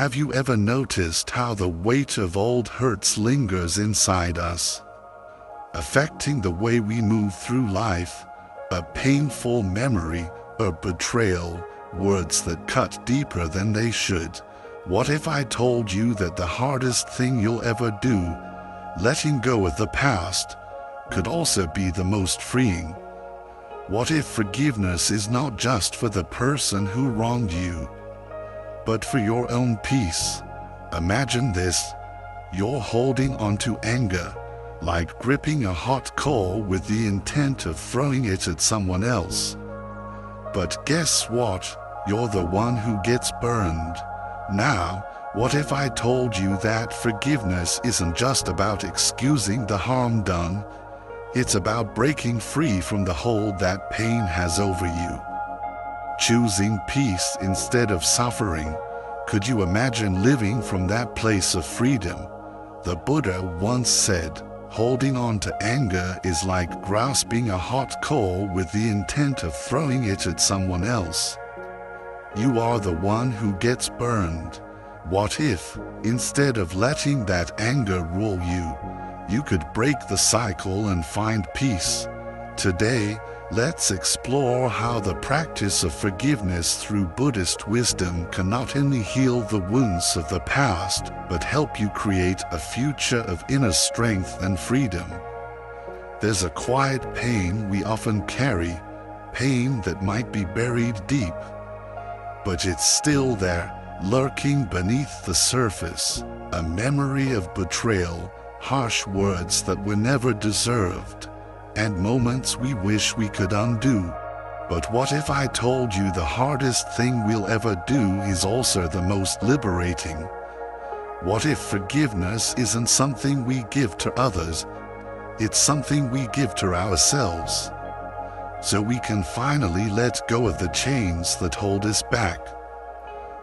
Have you ever noticed how the weight of old hurts lingers inside us, affecting the way we move through life? A painful memory, a betrayal, words that cut deeper than they should. What if I told you that the hardest thing you'll ever do, letting go of the past, could also be the most freeing? What if forgiveness is not just for the person who wronged you, but for your own peace? Imagine this: you're holding onto anger, like gripping a hot coal with the intent of throwing it at someone else. But guess what? You're the one who gets burned. Now, what if I told you that forgiveness isn't just about excusing the harm done? It's about breaking free from the hold that pain has over you, choosing peace instead of suffering. Could you imagine living from that place of freedom? The Buddha once said, holding on to anger is like grasping a hot coal with the intent of throwing it at someone else. You are the one who gets burned. What if, instead of letting that anger rule you, you could break the cycle and find peace? Today, let's explore how the practice of forgiveness through Buddhist wisdom can not only heal the wounds of the past, but help you create a future of inner strength and freedom. There's a quiet pain we often carry, pain that might be buried deep, but it's still there, lurking beneath the surface, a memory of betrayal, harsh words that were never deserved, and moments we wish we could undo. But what if I told you the hardest thing we'll ever do is also the most liberating? What if forgiveness isn't something we give to others, it's something we give to ourselves, so we can finally let go of the chains that hold us back?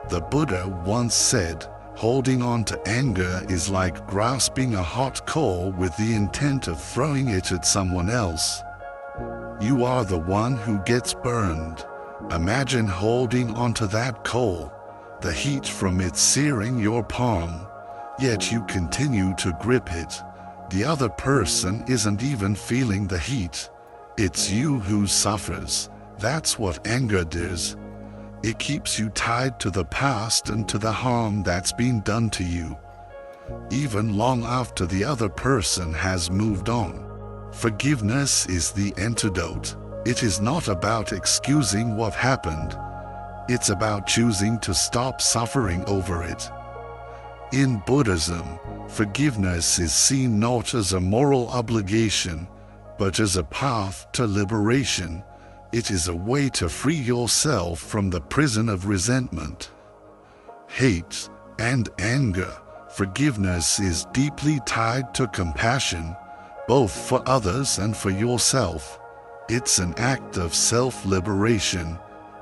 The Buddha once said, holding on to anger is like grasping a hot coal with the intent of throwing it at someone else. You are the one who gets burned. Imagine holding onto that coal, the heat from it searing your palm, yet you continue to grip it. The other person isn't even feeling the heat. It's you who suffers. That's what anger does. It keeps you tied to the past and to the harm that's been done to you, even long after the other person has moved on. Forgiveness is the antidote. It is not about excusing what happened. It's about choosing to stop suffering over it. In Buddhism, forgiveness is seen not as a moral obligation, but as a path to liberation. It is a way to free yourself from the prison of resentment, hate, and anger. Forgiveness is deeply tied to compassion, both for others and for yourself. It's an act of self-liberation,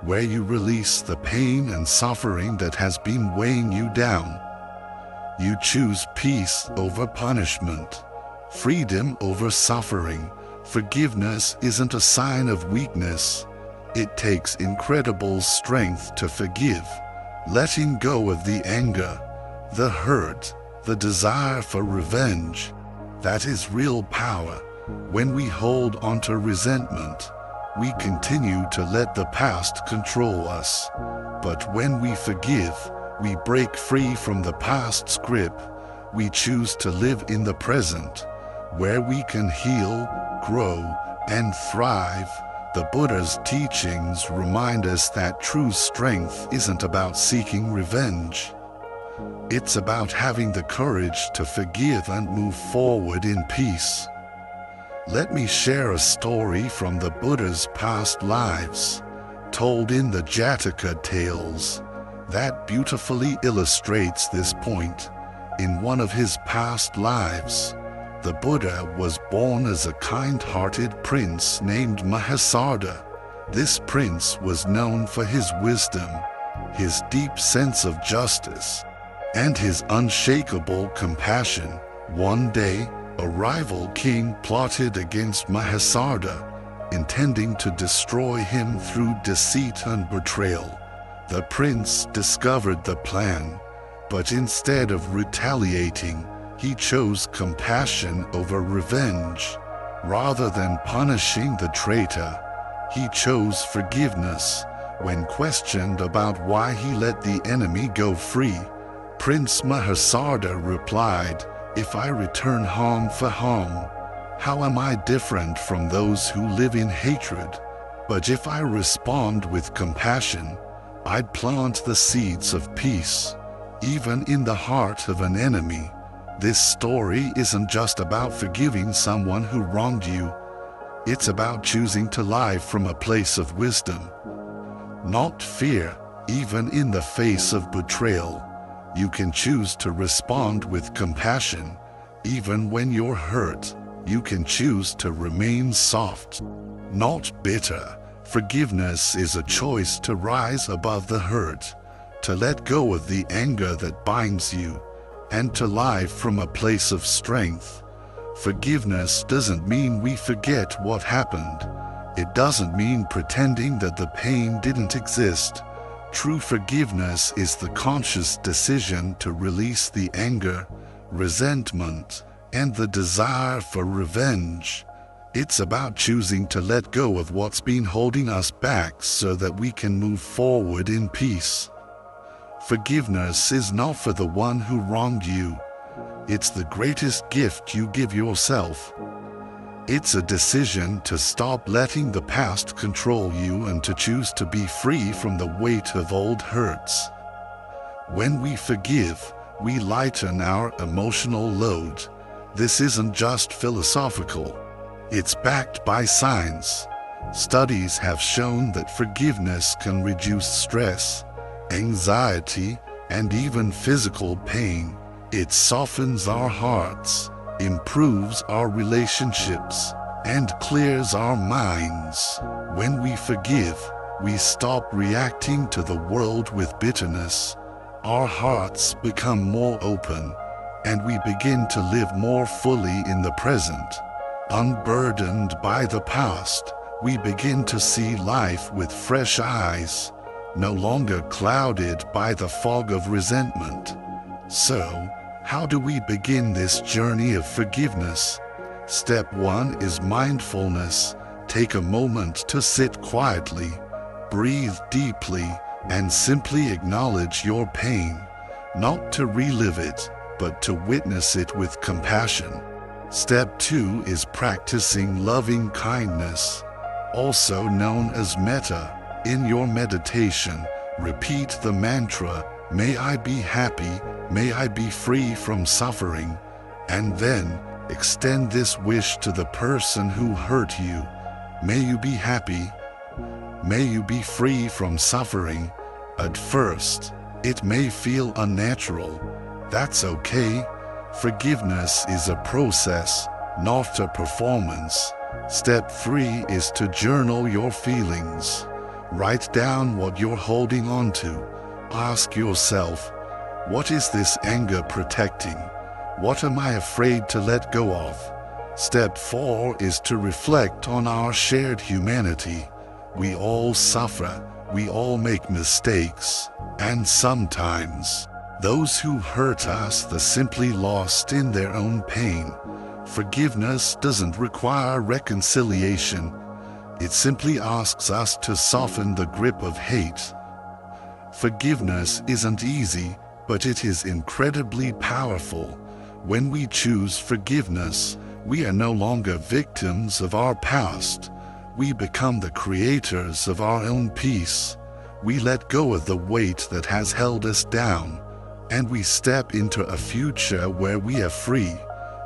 where you release the pain and suffering that has been weighing you down. You choose peace over punishment, freedom over suffering. Forgiveness isn't a sign of weakness. It takes incredible strength to forgive, letting go of the anger, the hurt, the desire for revenge. That is real power. When we hold onto resentment, we continue to let the past control us. But when we forgive, we break free from the past's grip. We choose to live in the present, where we can heal, grow, and thrive. The Buddha's teachings remind us that true strength isn't about seeking revenge. It's about having the courage to forgive and move forward in peace. Let me share a story from the Buddha's past lives, told in the Jataka tales, that beautifully illustrates this point. In one of his past lives, the Buddha was born as a kind-hearted prince named Mahasarda. This prince was known for his wisdom, his deep sense of justice, and his unshakable compassion. One day, a rival king plotted against Mahasarda, intending to destroy him through deceit and betrayal. The prince discovered the plan, But instead of retaliating, he chose compassion over revenge. Rather than punishing the traitor, he chose forgiveness. When questioned about why he let the enemy go free, Prince Mahasada replied, "If I return harm for harm, how am I different from those who live in hatred? But if I respond with compassion, I'd plant the seeds of peace, even in the heart of an enemy." This story isn't just about forgiving someone who wronged you. It's about choosing to live from a place of wisdom, not fear. Even in the face of betrayal, you can choose to respond with compassion. Even when you're hurt, you can choose to remain soft, not bitter. Forgiveness is a choice to rise above the hurt, to let go of the anger that binds you, and to live from a place of strength. Forgiveness doesn't mean we forget what happened. It doesn't mean pretending that the pain didn't exist. True forgiveness is the conscious decision to release the anger, resentment, and the desire for revenge. It's about choosing to let go of what's been holding us back so that we can move forward in peace. Forgiveness is not for the one who wronged you. It's the greatest gift you give yourself. It's a decision to stop letting the past control you and to choose to be free from the weight of old hurts. When we forgive, we lighten our emotional load. This isn't just philosophical. It's backed by science. Studies have shown that forgiveness can reduce stress, anxiety, and even physical pain. It softens our hearts, improves our relationships, and clears our minds. When we forgive, we stop reacting to the world with bitterness. Our hearts become more open, and we begin to live more fully in the present. Unburdened by the past, we begin to see life with fresh eyes, no longer clouded by the fog of resentment. So, how do we begin this journey of forgiveness? Step 1 is mindfulness. Take a moment to sit quietly, breathe deeply, and simply acknowledge your pain, not to relive it, but to witness it with compassion. Step 2 is practicing loving kindness, also known as metta. In your meditation, repeat the mantra, "May I be happy, may I be free from suffering," and then extend this wish to the person who hurt you. May you be happy. May you be free from suffering. At first, it may feel unnatural. That's okay. Forgiveness is a process, not a performance. Step 3 is to journal your feelings. Write down what you're holding on to. Ask yourself, what is this anger protecting? What am I afraid to let go of? Step 4 is to reflect on our shared humanity. We all suffer, we all make mistakes, and sometimes those who hurt us are simply lost in their own pain. Forgiveness doesn't require reconciliation. It simply asks us to soften the grip of hate. Forgiveness isn't easy, but it is incredibly powerful. When we choose forgiveness, we are no longer victims of our past. We become the creators of our own peace. We let go of the weight that has held us down, and we step into a future where we are free.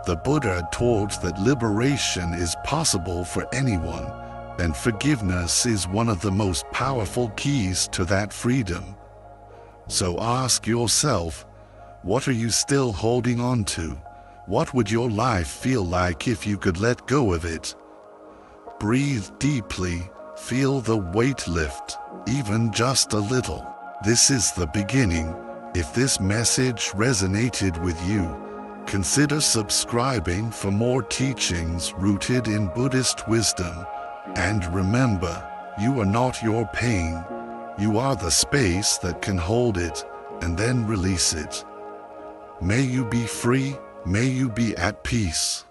The Buddha taught that liberation is possible for anyone, and forgiveness is one of the most powerful keys to that freedom. So ask yourself, what are you still holding on to? What would your life feel like if you could let go of it? Breathe deeply, feel the weight lift, even just a little. This is the beginning. If this message resonated with you, consider subscribing for more teachings rooted in Buddhist wisdom. And remember, you are not your pain. You are the space that can hold it and then release it. May you be free. May you be at peace.